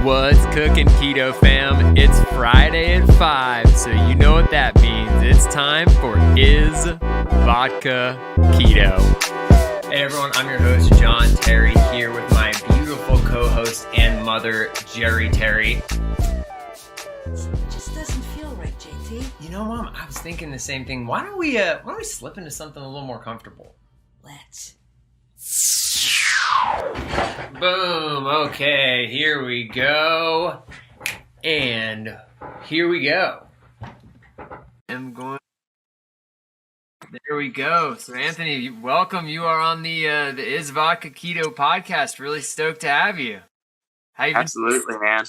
What's cooking, Keto fam? It's Friday at 5, so you know what that means. It's time for Is Vodka Keto. Hey everyone, I'm your host, John Terry, here with my beautiful co-host and mother, Jerry Terry. It just doesn't feel right, JT. You know, Mom, I was thinking the same thing. Why don't we slip into something a little more comfortable? Let's. Boom. Okay, here we go. And here we go. There we go. So, Anthony, welcome. You are on the Is Vodka Keto podcast. Really stoked to have you. How you been? Absolutely, man.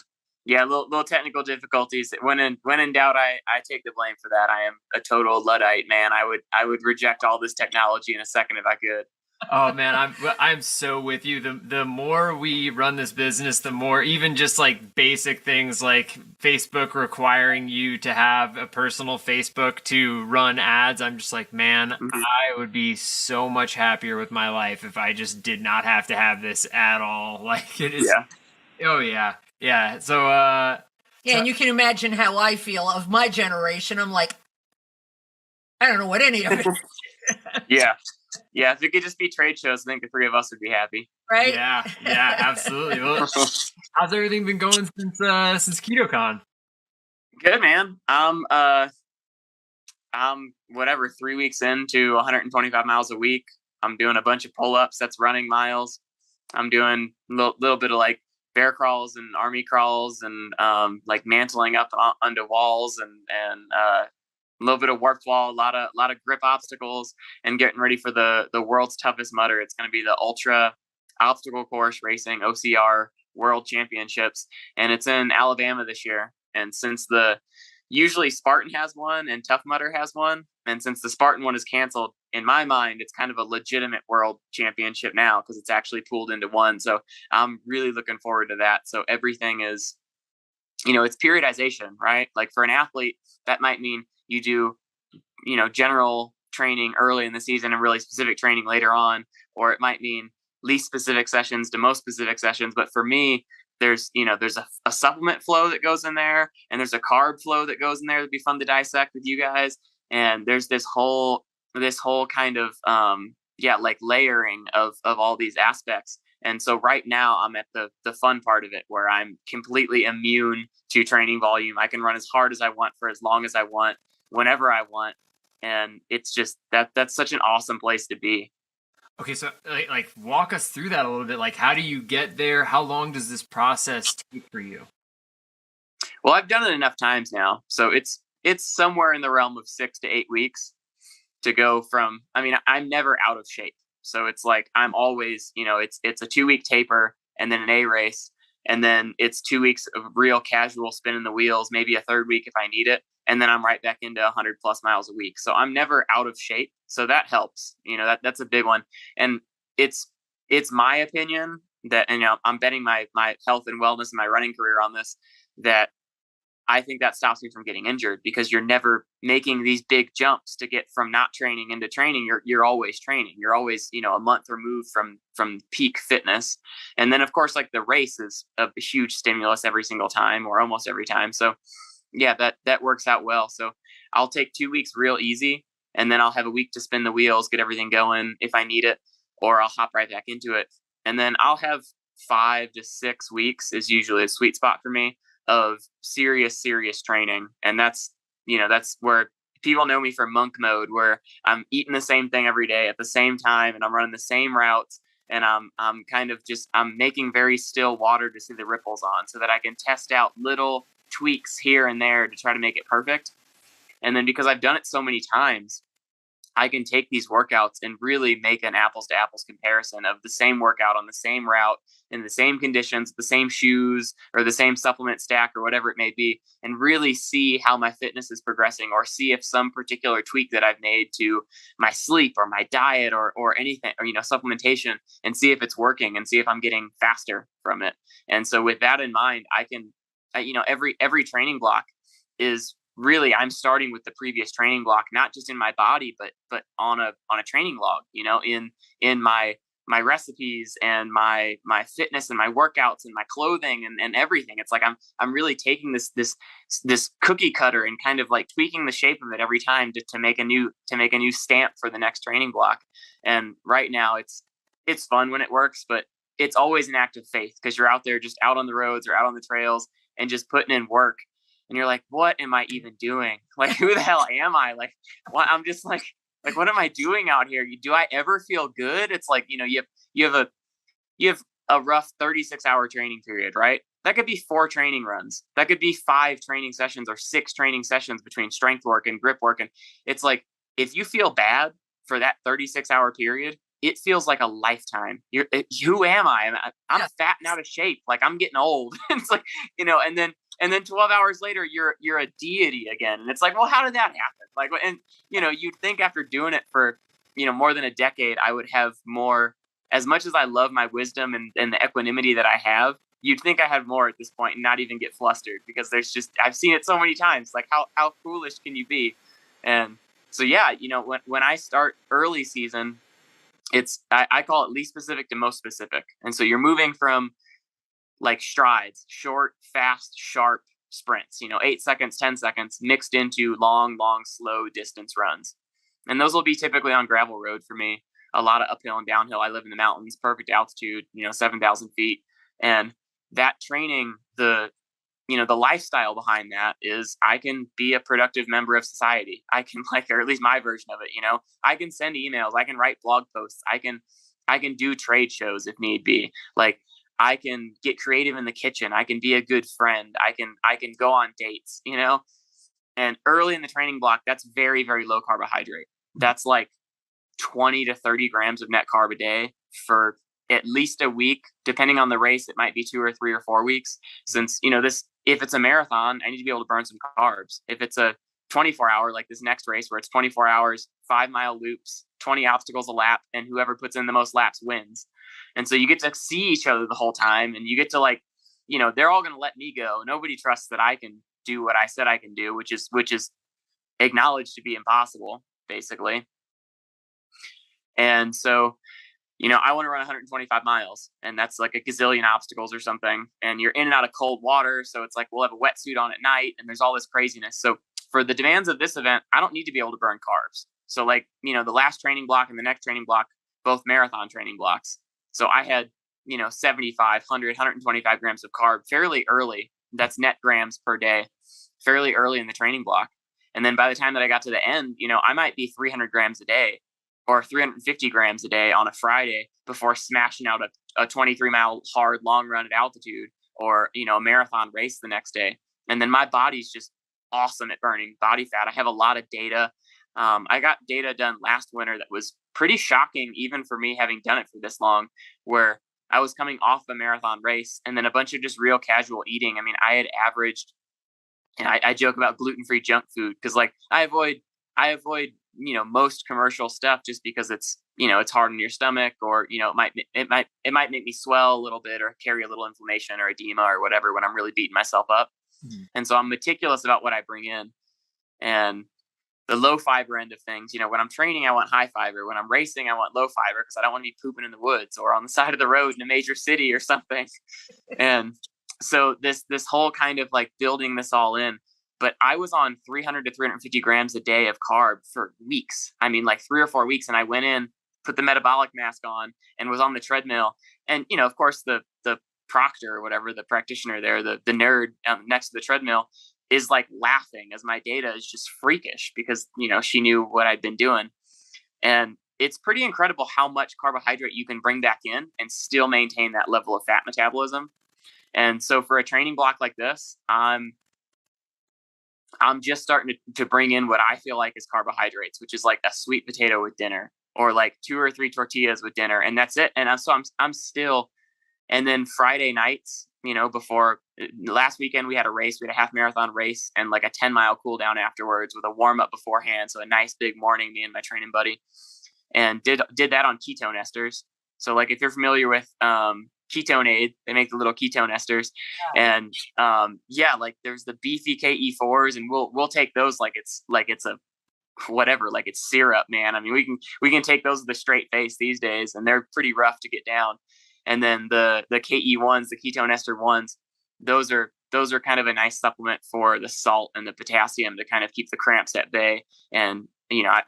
Yeah, little technical difficulties. When in doubt, I take the blame for that. I am a total Luddite, man. I would reject all this technology in a second if I could. Oh man, I'm so with you. The more we run this business, the more even just like basic things like Facebook requiring you to have a personal Facebook to run ads. I'm just like, man, I would be so much happier with my life if I just did not have to have this at all. Like it is. Yeah. Oh yeah. Yeah. So And you can imagine how I feel of my generation. I'm like, I don't know what any of it is. Yeah. Yeah, if it could just be trade shows, I think the three of us would be happy. Right? Yeah, absolutely. Well, how's everything been going since KetoCon? Good, man. I'm 3 weeks into 125 miles a week. I'm doing a bunch of pull-ups. That's running miles. I'm doing a little bit of like bear crawls and army crawls and like mantling up onto walls and a little bit of warped wall, a lot of grip obstacles, and getting ready for the world's toughest mudder. It's going to be the Ultra Obstacle Course Racing OCR World Championships, and it's in Alabama this year. And since usually Spartan has one and Tough Mudder has one, and since the Spartan one is canceled, in my mind, it's kind of a legitimate world championship now because it's actually pooled into one. So I'm really looking forward to that. So everything is, it's periodization, right? Like for an athlete, that might mean you do, general training early in the season and really specific training later on, or it might mean least specific sessions to most specific sessions. But for me, there's a supplement flow that goes in there, and there's a carb flow that goes in there that'd be fun to dissect with you guys. And there's this whole kind of, like layering of all these aspects. And so right now I'm at the fun part of it where I'm completely immune to training volume. I can run as hard as I want for as long as I want, whenever I want. And it's just that's such an awesome place to be. Okay. So like walk us through that a little bit. Like, how do you get there? How long does this process take for you? Well, I've done it enough times now. So it's somewhere in the realm of 6 to 8 weeks to go from, I'm never out of shape. So it's like, I'm always, it's a 2-week taper and then an A race. And then it's 2 weeks of real casual spinning the wheels, maybe a third week if I need it. And then I'm right back into 100 plus miles a week. So I'm never out of shape. So that helps, that's a big one. And it's my opinion that, I'm betting my health and wellness and my running career on this, that I think that stops me from getting injured because you're never making these big jumps to get from not training into training. You're always training. You're always, a month removed from peak fitness. And then of course, like the race is a huge stimulus every single time or almost every time. So yeah, that works out well. So I'll take 2 weeks real easy, and then I'll have a week to spin the wheels, get everything going if I need it, or I'll hop right back into it. And then I'll have 5 to 6 weeks is usually a sweet spot for me of serious training. And that's where people know me for monk mode, where I'm eating the same thing every day at the same time, and I'm running the same routes, and I'm making very still water to see the ripples on, so that I can test out little tweaks here and there to try to make it perfect. And then because I've done it so many times, I can take these workouts and really make an apples to apples comparison of the same workout on the same route in the same conditions, the same shoes or the same supplement stack or whatever it may be, and really see how my fitness is progressing, or see if some particular tweak that I've made to my sleep or my diet or anything, or, supplementation, and see if it's working and see if I'm getting faster from it. And so with that in mind, I can, every training block is really, I'm starting with the previous training block, not just in my body, but on a training log, in my my recipes and my fitness and my workouts and my clothing and everything. It's like I'm really taking this cookie cutter and kind of like tweaking the shape of it every time to make a new stamp for the next training block. And right now it's fun when it works, but it's always an act of faith, because you're out there just out on the roads or out on the trails and just putting in work. And you're like, what am I even doing? Like, who the hell am I? Like, what? I'm just like, what am I doing out here? Do I ever feel good? It's like, you have a rough 36-hour training period, right? That could be 4 training runs. That could be 5 training sessions or 6 training sessions between strength work and grip work. And it's like, if you feel bad for that 36-hour period, it feels like a lifetime. Who am I? I'm fat and out of shape. Like, I'm getting old. It's like, and then 12 hours later, you're a deity again. And it's like, well, how did that happen? Like, and you'd think after doing it for, more than a decade, I would have more. As much as I love my wisdom and the equanimity that I have, you'd think I had more at this point and not even get flustered, because I've seen it so many times. Like, how foolish can you be? And so, yeah, when I start early season, I call it least specific to most specific. And so you're moving from like strides, short, fast, sharp sprints, 8 seconds, 10 seconds, mixed into long, slow distance runs. And those will be typically on gravel road for me. A lot of uphill and downhill. I live in the mountains, perfect altitude, 7,000 feet. And that training, the lifestyle behind that is I can be a productive member of society. I can or at least my version of it, I can send emails, I can write blog posts, I can do trade shows if need be. Like, I can get creative in the kitchen. I can be a good friend. I can go on dates, and early in the training block, that's very, very low carbohydrate. That's like 20 to 30 grams of net carb a day for at least a week. Depending on the race, it might be 2 or 3 or 4 weeks. Since, if it's a marathon, I need to be able to burn some carbs. If it's a 24-hour, like this next race where it's 24 hours, 5-mile loops, 20 obstacles a lap, and whoever puts in the most laps wins. And so you get to see each other the whole time, and you get to they're all going to let me go. Nobody trusts that I can do what I said I can do, which is acknowledged to be impossible, basically. And so, I want to run 125 miles, and that's like a gazillion obstacles or something. And you're in and out of cold water. So it's like, we'll have a wetsuit on at night, and there's all this craziness. So for the demands of this event, I don't need to be able to burn carbs. So the last training block and the next training block, both marathon training blocks. So I had, 75, 100, 125 grams of carb fairly early. That's net grams per day, fairly early in the training block. And then by the time that I got to the end, I might be 300 grams a day or 350 grams a day on a Friday before smashing out a 23-mile hard long run at altitude, or, a marathon race the next day. And then my body's just awesome at burning body fat. I have a lot of data. I got data done last winter that was pretty shocking, even for me having done it for this long, where I was coming off a marathon race and then a bunch of just real casual eating. I mean, I had averaged, and I joke about gluten-free junk food, because I avoid most commercial stuff just because it's hard on your stomach, or it might make me swell a little bit or carry a little inflammation or edema or whatever when I'm really beating myself up. Mm-hmm. And so I'm meticulous about what I bring in. And the low fiber end of things, when I'm training, I want high fiber. When I'm racing, I want low fiber, because I don't want to be pooping in the woods or on the side of the road in a major city or something. And so this whole kind of building this all in. But I was on 300 to 350 grams a day of carb for weeks. I mean, 3 or 4 weeks. And I went in, put the metabolic mask on, and was on the treadmill. And, of course, the proctor or whatever, the practitioner there, the nerd next to the treadmill, is laughing as my data is just freakish, because, she knew what I'd been doing. And it's pretty incredible how much carbohydrate you can bring back in and still maintain that level of fat metabolism. And so for a training block like this, I'm just starting to bring in what I feel like is carbohydrates, which is a sweet potato with dinner, or 2 or 3 tortillas with dinner. And that's it. And I'm still, and then Friday nights, before last weekend, we had a race, we had a half marathon race and a 10-mile cool down afterwards with a warm up beforehand. So a nice big morning, me and my training buddy, and did that on ketone esters. So if you're familiar with, Ketone Aid, they make the little ketone esters. Yeah. And there's the beefy KE4s, and we'll take those like it's a whatever, like it's syrup, man. I mean, we can take those with a straight face these days, and they're pretty rough to get down. And then the KE1s, the ketone ester ones, those are kind of a nice supplement for the salt and the potassium to kind of keep the cramps at bay. And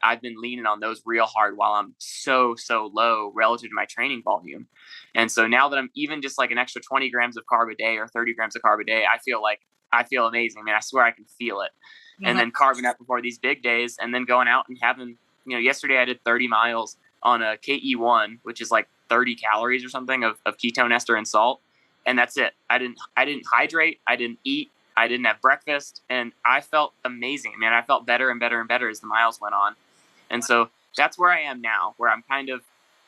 I've been leaning on those real hard while I'm so low relative to my training volume. And so now that I'm even just like an extra 20 grams of carb a day or 30 grams of carb a day, I feel amazing. I mean, I swear I can feel it. Mm-hmm. And then carving up before these big days, and then going out and having, yesterday I did 30 miles on a KE1, which is like 30 calories or something of ketone ester and salt. And that's it. I didn't hydrate. I didn't eat. I didn't have breakfast, and I felt amazing, man. I felt better and better and better as the miles went on. And so that's where I am now, where I'm kind of,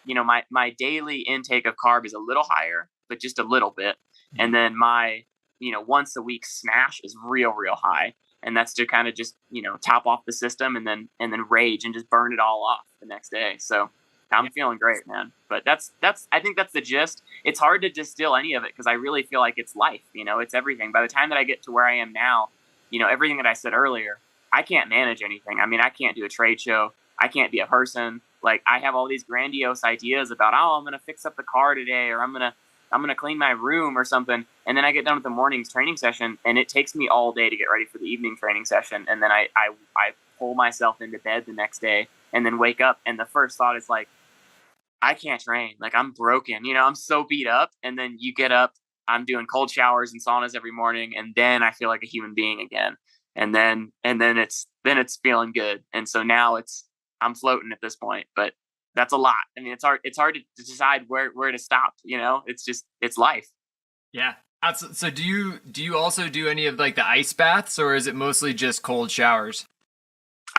my daily intake of carb is a little higher, but just a little bit. And then my, once a week smash is real high. And that's to kind of just, top off the system and then rage and just burn it all off the next day. So I'm feeling great, man. But I think that's the gist. It's hard to distill any of it because I really feel like it's life, it's everything. By the time that I get to where I am now, everything that I said earlier, I can't manage anything. I mean, I can't do a trade show. I can't be a person. Like, I have all these grandiose ideas about, I'm going to fix up the car today, or I'm going to clean my room or something. And then I get done with the morning's training session, and it takes me all day to get ready for the evening training session. And then I pull myself into bed the next day and then wake up. And the first thought is like, I can't train. Like, I'm broken, I'm so beat up. And then you get up, I'm doing cold showers and saunas every morning. And then I feel like a human being again. And then it's feeling good. And so now I'm floating at this point, but that's a lot. I mean, it's hard to decide where to stop, it's life. Yeah. So do you also do any of like the ice baths, or is it mostly just cold showers?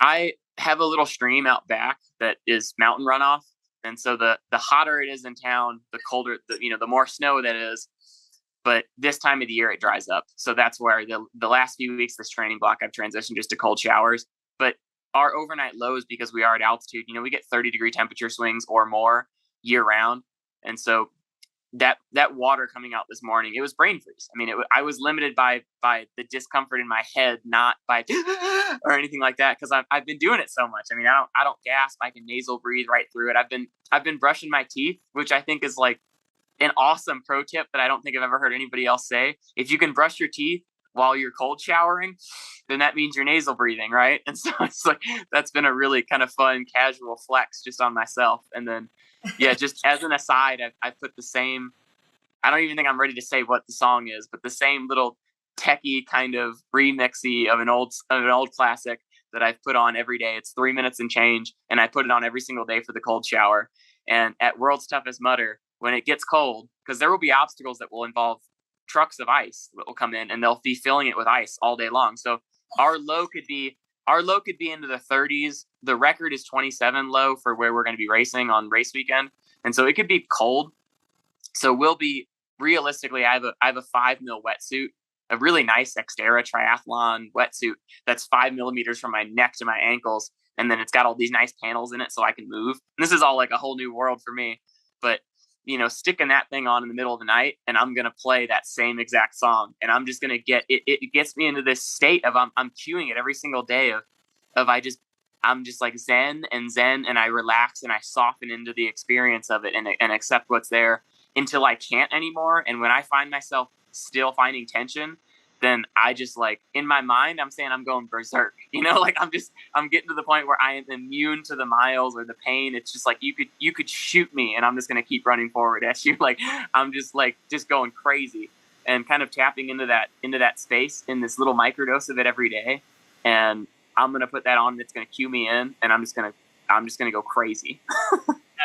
I have a little stream out back that is mountain runoff. And so the hotter it is in town, the colder, the more snow that is. But this time of the year, it dries up. So that's where the last few weeks, this training block, I've transitioned just to cold showers. But our overnight lows, because we are at altitude, we get 30-degree temperature swings or more year round. And so that water coming out this morning, it was brain freeze. I mean, I was limited by the discomfort in my head, not by or anything like that, because I've been doing it so much. I mean, I don't gasp. I can nasal breathe right through it. I've been brushing my teeth, which I think is like an awesome pro tip that I don't think I've ever heard anybody else say. If you can brush your teeth while you're cold showering, then that means you're nasal breathing, right? And so it's like, that's been a really kind of fun casual flex just on myself. And then just as an aside, I put the same, I don't even think I'm ready to say what the song is, but the same little techie kind of remixy of an old classic that I've put on every day. It's 3 minutes and change, and I put it on every single day for the cold shower. And at World's Toughest Mudder, when it gets cold, because there will be obstacles that will involve trucks of ice that will come in, and they'll be filling it with ice all day long. So our low could be into the 30s. The record is 27 low for where we're going to be racing on race weekend. And so it could be cold. So we'll be realistically, I have a 5 mil wetsuit, a really nice Xterra triathlon wetsuit that's 5 millimeters from my neck to my ankles. And then it's got all these nice panels in it so I can move. And this is all like a whole new world for me. But sticking that thing on in the middle of the night, and I'm going to play that same exact song. And I'm just going to get it. It gets me into this state of I'm cueing it every single day of I'm just like zen, and I relax and I soften into the experience of it and accept what's there until I can't anymore. And when I find myself still finding tension, then I just like in my mind, I'm saying I'm going berserk, like I'm getting to the point where I am immune to the miles or the pain. It's just like, you could shoot me and I'm just going to keep running forward at you. Like, I'm just going crazy and kind of tapping into that space in this little microdose of it every day. And I'm going to put that on and it's going to cue me in, and I'm just going to go crazy.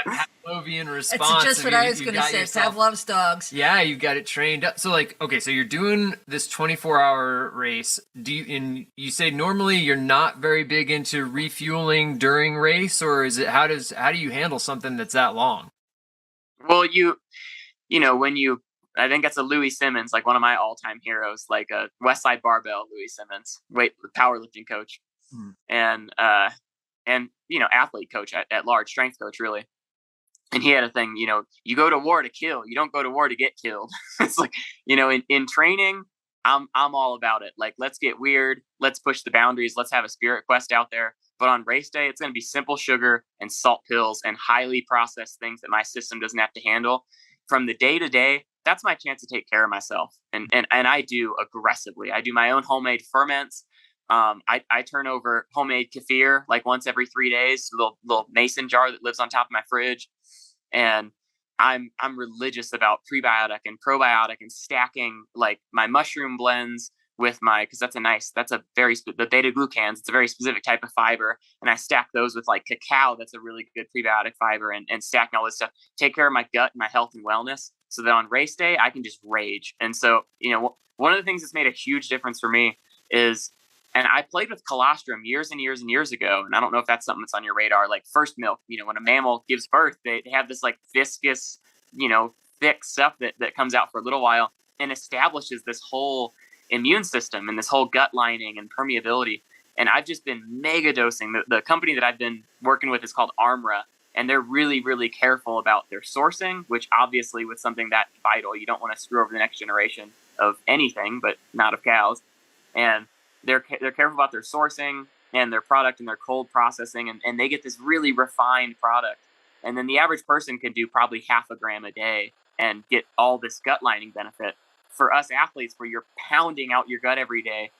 That Pavlovian response. It's just what I was going to say. Pavlov's dogs. Yeah, you've got it trained up. So like, okay, so you're doing this 24-hour race. And you say normally you're not very big into refueling during race, or is it, how do you handle something that's that long? Well, I think that's a Louis Simmons, like one of my all-time heroes, like a Westside Barbell Louis Simmons, powerlifting coach, and athlete coach at large, strength coach, really. And he had a thing, you go to war to kill. You don't go to war to get killed. It's like, in training, I'm all about it. Like, let's get weird. Let's push the boundaries. Let's have a spirit quest out there. But on race day, it's going to be simple sugar and salt pills and highly processed things that my system doesn't have to handle. From the day to day, that's my chance to take care of myself. And I do aggressively. I do my own homemade ferments. I turn over homemade kefir like once every 3 days, a little mason jar that lives on top of my fridge. And I'm religious about prebiotic and probiotic and stacking like my mushroom blends with because the beta glucans, it's a very specific type of fiber. And I stack those with like cacao. That's a really good prebiotic fiber, and stacking all this stuff, take care of my gut and my health and wellness so that on race day, I can just rage. And so, one of the things that's made a huge difference for me is, and I played with colostrum years and years and years ago. And I don't know if that's something that's on your radar, like first milk, when a mammal gives birth, they have this like viscous, thick stuff that comes out for a little while and establishes this whole immune system and this whole gut lining and permeability. And I've just been mega dosing. The company that I've been working with is called Armra, and they're really, really careful about their sourcing, which obviously with something that vital, you don't want to screw over the next generation of anything, but not of cows. And they're careful about their sourcing and their product and their cold processing, and they get this really refined product. And then the average person could do probably half a gram a day and get all this gut lining benefit. For us athletes, where you're pounding out your gut every day,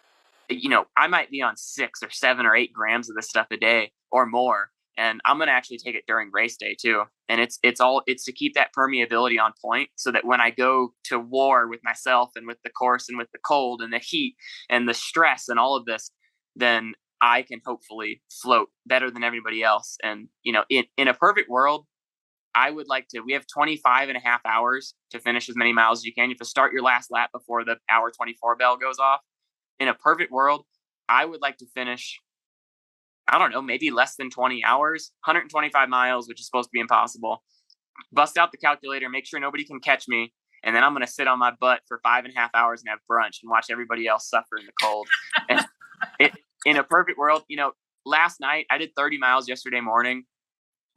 I might be on 6 or 7 or 8 grams of this stuff a day or more. And I'm going to actually take it during race day too. And it's to keep that permeability on point so that when I go to war with myself and with the course and with the cold and the heat and the stress and all of this, then I can hopefully float better than everybody else. And, in a perfect world, I would like we have 25 and a half hours to finish as many miles as you can. You have to start your last lap before the hour 24 bell goes off. In a perfect world, I would like to finish, I don't know, maybe less than 20 hours, 125 miles, which is supposed to be impossible. Bust out the calculator, make sure nobody can catch me. And then I'm going to sit on my butt for 5.5 hours and have brunch and watch everybody else suffer in the cold. And in a perfect world, last night I did 30 miles yesterday morning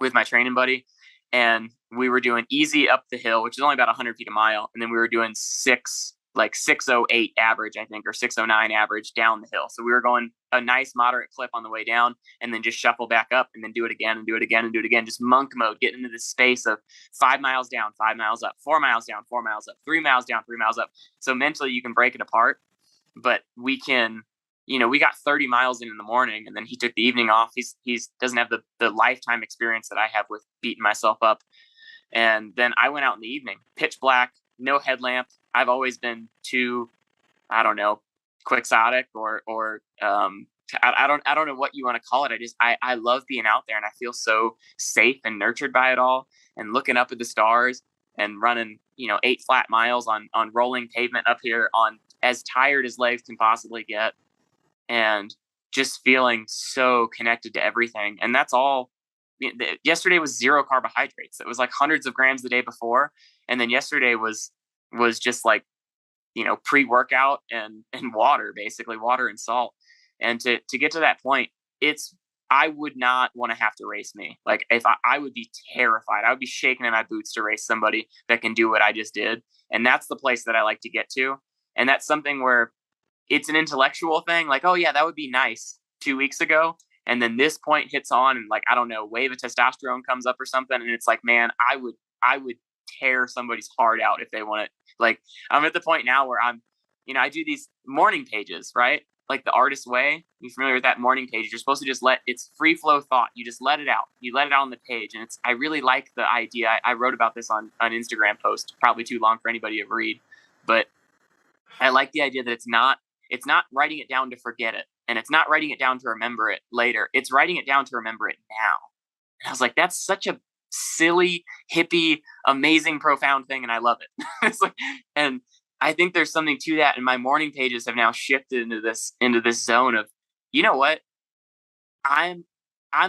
with my training buddy. And we were doing easy up the hill, which is only about 100 feet a mile. And then we were doing 608 average, I think, or 609 average down the hill. So we were going a nice moderate clip on the way down and then just shuffle back up and then do it again and do it again and do it again. Just monk mode, getting into this space of 5 miles down, 5 miles up, 4 miles down, 4 miles up, 3 miles down, 3 miles up. So mentally you can break it apart, but we can, we got 30 miles in the morning, and then he took the evening off. He's doesn't have the lifetime experience that I have with beating myself up. And then I went out in the evening, pitch black, no headlamp. I've always been too, I don't know, quixotic or I don't know what you want to call it. I love being out there, and I feel so safe and nurtured by it all, and looking up at the stars and running, 8 flat miles on rolling pavement up here on as tired as legs can possibly get. And just feeling so connected to everything. And that's all. Yesterday was 0 carbohydrates. It was like hundreds of grams the day before. And then yesterday was just like, pre-workout and water, basically water and salt. And to get to that point, I would not want to have to race me. Like if I would be terrified, I would be shaking in my boots to race somebody that can do what I just did. And that's the place that I like to get to. And that's something where it's an intellectual thing. Like, oh yeah, that would be nice 2 weeks ago. And then this point hits on and like, I don't know, wave of testosterone comes up or something. And it's like, man, I would tear somebody's heart out if they want it. Like I'm at the point now where I'm, I do these morning pages, right? Like the Artist Way. You familiar with that morning page? You're supposed to just it's free flow thought. You just let it out. You let it out on the page. And I really like the idea. I wrote about this on an Instagram post, probably too long for anybody to read, but I like the idea that it's not writing it down to forget it. And it's not writing it down to remember it later. It's writing it down to remember it now. And I was like, that's such a silly, hippie, amazing, profound thing. And I love it. It's like, and I think there's something to that. And my morning pages have now shifted into this zone of, you know what? I'm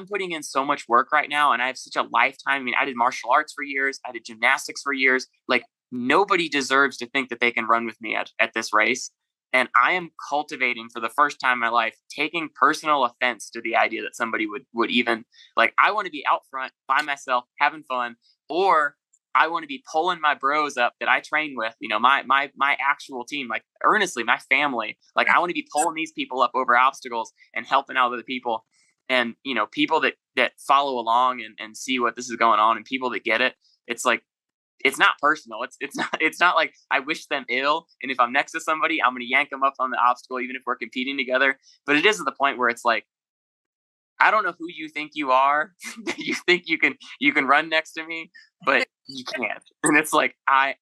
putting in so much work right now. And I have such a lifetime. I mean, I did martial arts for years. I did gymnastics for years. Like nobody deserves to think that they can run with me at this race. And I am cultivating for the first time in my life, taking personal offense to the idea that somebody would even like, I want to be out front by myself, having fun, or I want to be pulling my bros up that I train with, my actual team, like earnestly, my family, like I want to be pulling these people up over obstacles and helping out other people. And, you know, people that follow along and see what this is going on, and people that get it, it's like, it's not personal. It's not like I wish them ill. And if I'm next to somebody, I'm going to yank them up on the obstacle, even if we're competing together. But it is at the point where it's like, I don't know who you think you are. You think you can run next to me, but you can't. And it's like, I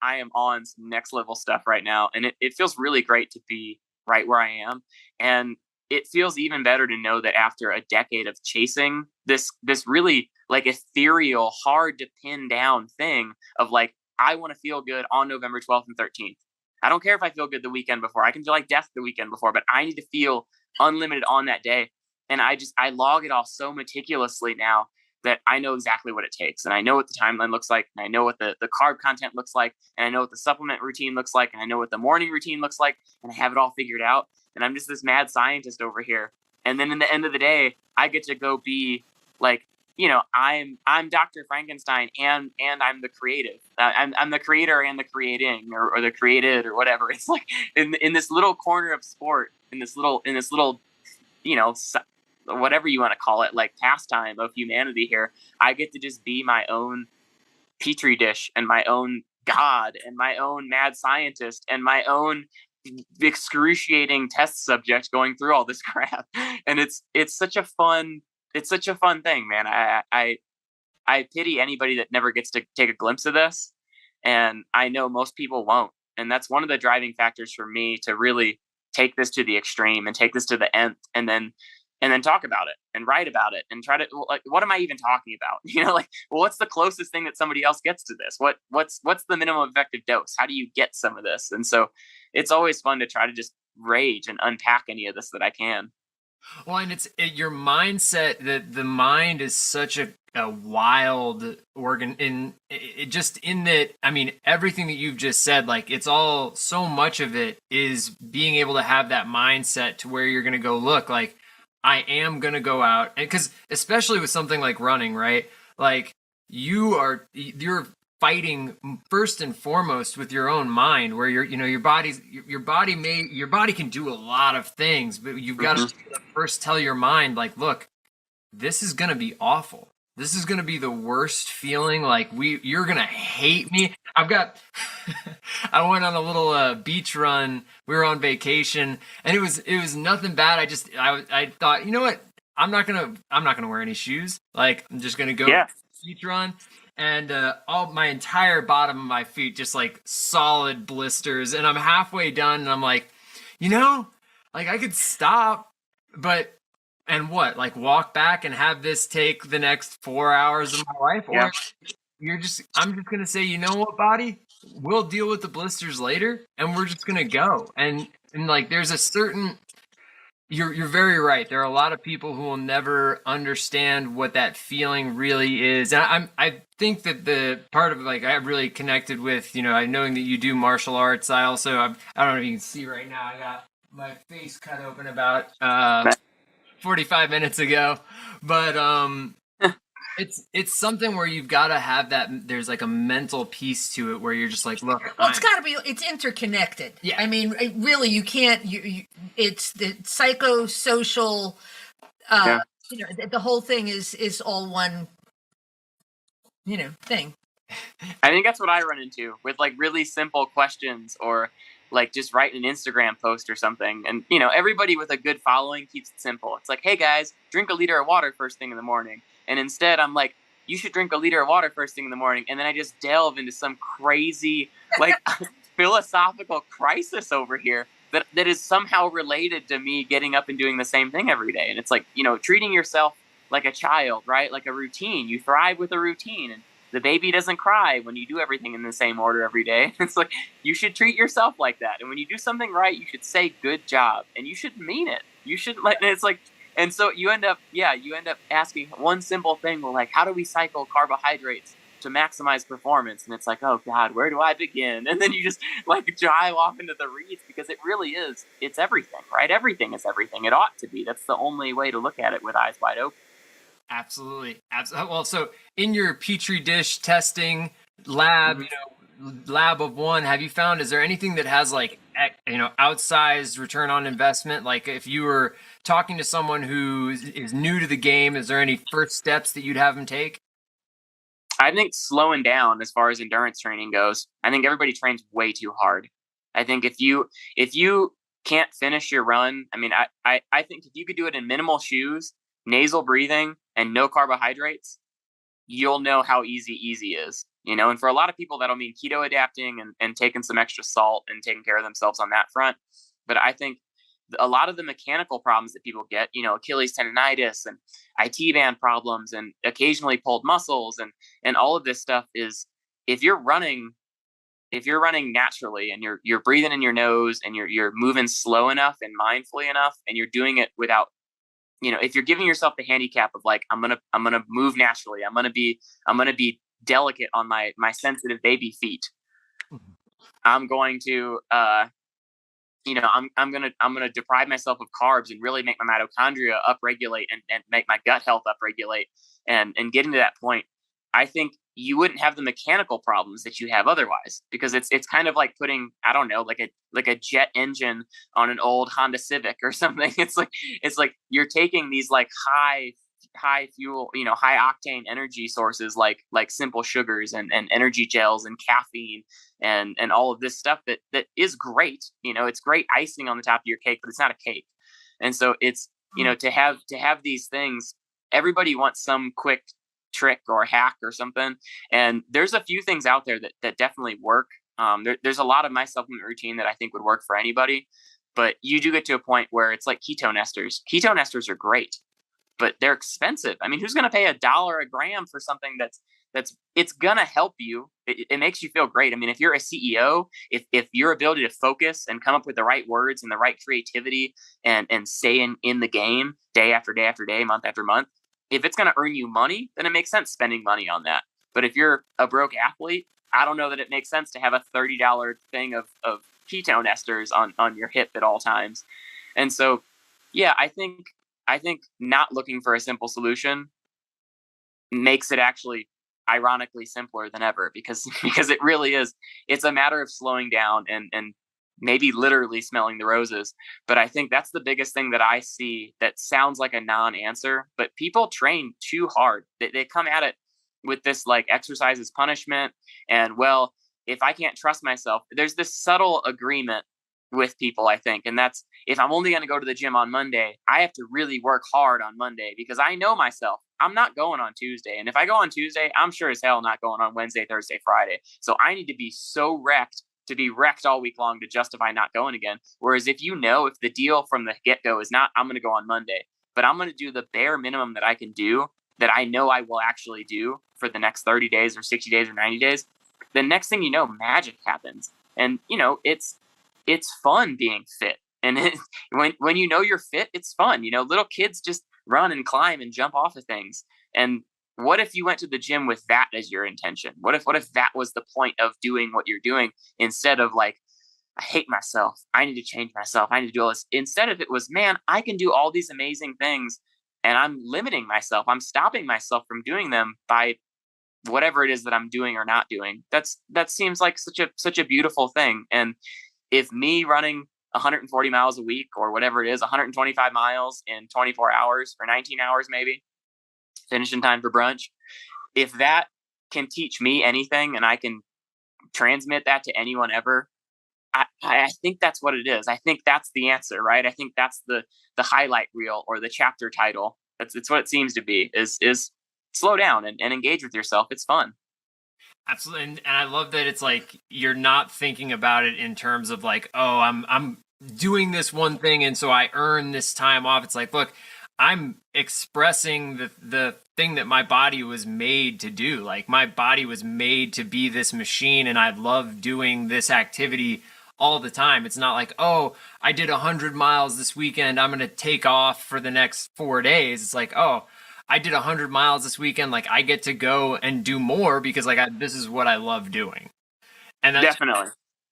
am on some next level stuff right now. And it feels really great to be right where I am. And it feels even better to know that after a decade of chasing this really like ethereal, hard to pin down thing of like, I want to feel good on November 12th and 13th. I don't care if I feel good the weekend before. I can feel like death the weekend before, but I need to feel unlimited on that day. And I log it all so meticulously now that I know exactly what it takes. And I know what the timeline looks like. And I know what the carb content looks like. And I know what the supplement routine looks like. And I know what the morning routine looks like. And I have it all figured out. And I'm just this mad scientist over here. And then in the end of the day, I get to go be like, you know, I'm Dr. Frankenstein and I'm the creative. I'm the creator and the creating or the created or whatever. It's like in this little corner of sport, in this little, you know, whatever you want to call it, like pastime of humanity here, I get to just be my own petri dish and my own god and my own mad scientist and my own excruciating test subject going through all this crap. And it's such a fun thing, man. I pity anybody that never gets to take a glimpse of this, and I know most people won't. And that's one of the driving factors for me to really take this to the extreme and take this to the nth, and then talk about it and write about it and try to, like, what am I even talking about? You know, like, well, what's the closest thing that somebody else gets to this? What's the minimum effective dose? How do you get some of this? And so it's always fun to try to just rage and unpack any of this that I can. Well, and your mindset, that the mind is such a wild organ in that, I mean, everything that you've just said, like, it's all, so much of it is being able to have that mindset to where you're going to go, look, like, I am going to go out, and because especially with something like running, right? Like, you're fighting first and foremost with your own mind, where your body can do a lot of things, but you've got to first tell your mind, like, look, this is going to be awful. This is going to be the worst feeling. Like, you're going to hate me. I went on a little beach run. We were on vacation, and it was nothing bad. I thought, you know what? I'm not going to wear any shoes. Like, I'm just going to go beach run. And all my entire bottom of my feet, just like solid blisters. And I'm halfway done, and I'm like, you know, like, I could stop, and what, like, walk back and have this take the next 4 hours of my life? Or I'm just gonna say, you know what, body, we'll deal with the blisters later, and we're just gonna go. And like, there's a certain, you're very right. There are a lot of people who will never understand what that feeling really is. And I think that the part of, like, I really connected with, you know, knowing that you do martial arts. I don't know if you can see right now, I got my face cut open about 45 minutes ago, but it's something where you've got to have that, there's like a mental piece to it where you're just like, look, well, it's interconnected. Yeah, I mean, really, you can't, it's the psychosocial, you know, the whole thing is all one, you know, thing. I think that's what I run into with, like, really simple questions, or like just write an Instagram post or something. And, you know, everybody with a good following keeps it simple. It's like, hey guys, drink a liter of water first thing in the morning. And instead I'm like, you should drink a liter of water first thing in the morning. And then I just delve into some crazy, like, philosophical crisis over here that is somehow related to me getting up and doing the same thing every day. And it's like, you know, treating yourself like a child, right? Like a routine. You thrive with a routine. And the baby doesn't cry when you do everything in the same order every day. It's like, you should treat yourself like that. And when you do something right, you should say good job, and you should mean it. You should, like, and it's like, and so you end up asking one simple thing. Well, like, how do we cycle carbohydrates to maximize performance? And it's like, oh God, where do I begin? And then you just, like, drive off into the reeds, because it really is, it's everything, right? Everything is everything. It ought to be. That's the only way to look at it, with eyes wide open. Absolutely. Well, so in your Petri dish testing lab, you know, lab of one, have you found, is there anything that has, like, outsized return on investment? Like if you were talking to someone who is new to the game, is there any first steps that you'd have them take? I think slowing down as far as endurance training goes. I think everybody trains way too hard. I think if you can't finish your run, I mean, I think if you could do it in minimal shoes, nasal breathing, and no carbohydrates, you'll know how easy is. And for a lot of people, that'll mean keto adapting and taking some extra salt and taking care of themselves on that front. But I think a lot of the mechanical problems that people get, Achilles tendonitis and IT band problems and occasionally pulled muscles and all of this stuff is if you're running naturally and you're breathing in your nose and you're moving slow enough and mindfully enough and you're doing it without, if you're giving yourself the handicap of like I'm gonna move naturally, I'm gonna be delicate on my sensitive baby feet, I'm going to I'm gonna deprive myself of carbs and really make my mitochondria upregulate and make my gut health upregulate and getting to that point, I think you wouldn't have the mechanical problems that you have otherwise, because it's kind of like putting, I don't know, like a jet engine on an old Honda Civic or something. It's like you're taking these like high fuel, high octane energy sources like simple sugars and energy gels and caffeine and all of this stuff that is great. It's great icing on the top of your cake, but it's not a cake. And so it's, to have these things, everybody wants some quick trick or hack or something. And there's a few things out there that definitely work. There's a lot of my supplement routine that I think would work for anybody, but you do get to a point where it's like keto esters. Keto esters are great, but they're expensive. I mean, who's going to pay $1 a gram for something that's it's going to help you. It makes you feel great. I mean, if you're a CEO, if your ability to focus and come up with the right words and the right creativity and stay in the game day after day after day, month after month, if it's going to earn you money, then it makes sense spending money on that. But if you're a broke athlete, I don't know that it makes sense to have a $30 thing of ketone esters on your hip at all times. And so, yeah, I think not looking for a simple solution makes it actually ironically simpler than ever, because it really is. It's a matter of slowing down and maybe literally smelling the roses. But I think that's the biggest thing that I see that sounds like a non-answer, but people train too hard. They come at it with this like exercise is punishment. And well, if I can't trust myself, there's this subtle agreement with people, I think. And that's, if I'm only going to go to the gym on Monday, I have to really work hard on Monday because I know myself. I'm not going on Tuesday. And if I go on Tuesday, I'm sure as hell not going on Wednesday, Thursday, Friday. So I need to be so wrecked to be wrecked all week long to justify not going again. Whereas if if the deal from the get-go is not, I'm going to go on Monday, but I'm going to do the bare minimum that I can do, that I know I will actually do for the next 30 days or 60 days or 90 days, the next thing you know, magic happens. And, it's fun being fit. And when you're fit, it's fun. Little kids just run and climb and jump off of things. And what if you went to the gym with that as your intention? What if that was the point of doing what you're doing, instead of like, I hate myself, I need to change myself, I need to do all this. Instead of it was, man, I can do all these amazing things and I'm limiting myself. I'm stopping myself from doing them by whatever it is that I'm doing or not doing. That seems like such a beautiful thing. And if me running 140 miles a week or whatever it is, 125 miles in 24 hours or 19 hours, maybe finish in time for brunch, if that can teach me anything and I can transmit that to anyone ever, I think that's what it is. I think that's the answer, right? I think that's the highlight reel or the chapter title. It's what it seems to be is slow down and engage with yourself. It's fun. Absolutely. And I love that it's like you're not thinking about it in terms of like, oh, I'm doing this one thing and so I earn this time off. It's like, look, I'm expressing the thing that my body was made to do. Like my body was made to be this machine and I love doing this activity all the time. It's not like, oh, I did 100 miles this weekend, I'm going to take off for the next 4 days. It's like, oh, I did 100 miles this weekend. Like I get to go and do more because like this is what I love doing. And Definitely.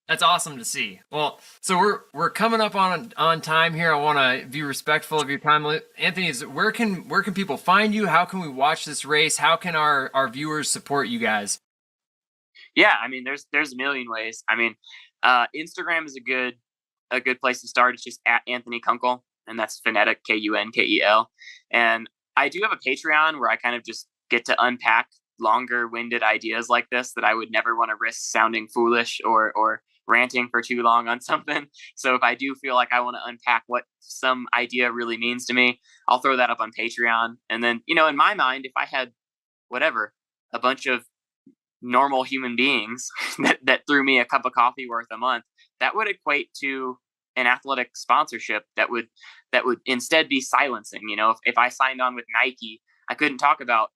That's awesome to see. Well, so we're coming up on time here. I want to be respectful of your time. Anthony, where can people find you? How can we watch this race? How can our viewers support you guys? Yeah, I mean, there's a million ways. I mean, Instagram is a good a good place to start is just at Anthony Kunkel, and that's phonetic Kunkel. And I do have a Patreon where I kind of just get to unpack longer winded ideas like this that I would never want to risk sounding foolish or ranting for too long on something. So if I do feel like I want to unpack what some idea really means to me, I'll throw that up on Patreon. And then, you know, in my mind, if I had whatever, a bunch of normal human beings that threw me a cup of coffee worth a month, that would equate to an athletic sponsorship that would instead be silencing. You know, if I signed on with Nike, I couldn't talk about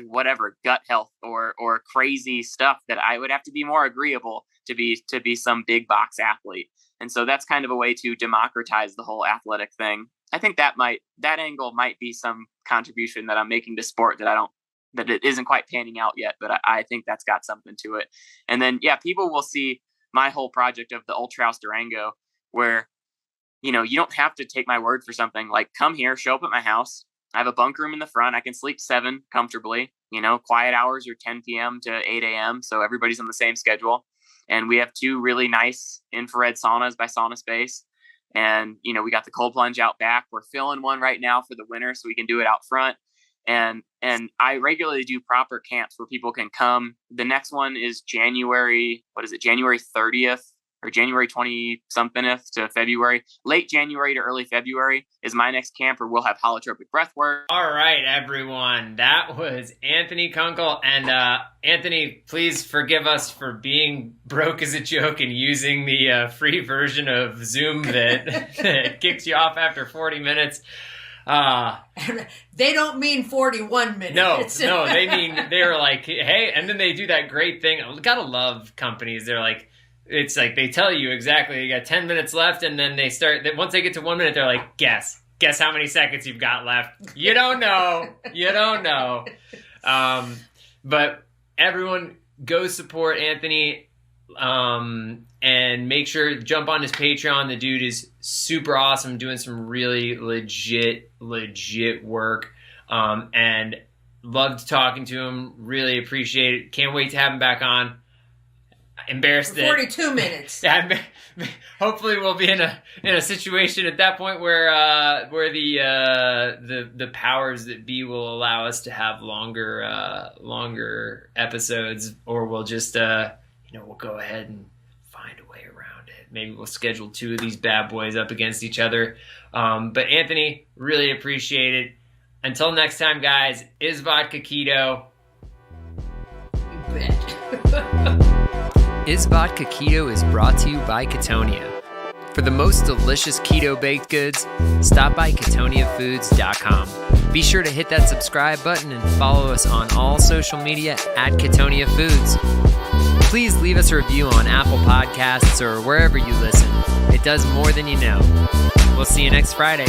whatever gut health or crazy stuff that I would have to be more agreeable to be some big box athlete. And so that's kind of a way to democratize the whole athletic thing. I think that angle might be some contribution that I'm making to sport that it isn't quite panning out yet, but I think that's got something to it. And then, yeah, people will see my whole project of the Ultra House Durango, where, you know, you don't have to take my word for something. Like, come here, show up at my house. I have a bunk room in the front. I can sleep 7 comfortably. You know, quiet hours are 10 p.m. to 8 a.m. So everybody's on the same schedule. And we have 2 really nice infrared saunas by Sauna Space. And, you know, we got the cold plunge out back. We're filling one right now for the winter so we can do it out front. And I regularly do proper camps where people can come. The next one is January 30th or January 20-somethingth to February. Late January to early February is my next camp, where we'll have holotropic breath work. All right, everyone. That was Anthony Kunkel. And Anthony, please forgive us for being broke as a joke and using the free version of Zoom that kicks you off after 40 minutes. They don't mean 41 minutes. No, they're like, hey, and then they do that great thing. Gotta love companies. They're like, it's like they tell you exactly you got 10 minutes left, and then they start. Once they get to 1 minute, they're like, guess how many seconds you've got left. You don't know. But everyone, go support Anthony, and make sure jump on his Patreon. The dude is super awesome, doing some really legit work, and loved talking to him. Really appreciate it. Can't wait to have him back on. Embarrassed for 42 minutes. Hopefully we'll be in a situation at that point where the powers that be will allow us to have longer episodes, or we'll just we'll go ahead and find a way around it. Maybe we'll schedule 2 of these bad boys up against each other. But Anthony, really appreciate it. Until next time, guys, is Vodka Keto? You bet. Is Vodka Keto is brought to you by Ketonia. For the most delicious keto baked goods, stop by KetoniaFoods.com. Be sure to hit that subscribe button and follow us on all social media at Ketonia Foods. Please leave us a review on Apple Podcasts or wherever you listen. It does more than you know. We'll see you next Friday.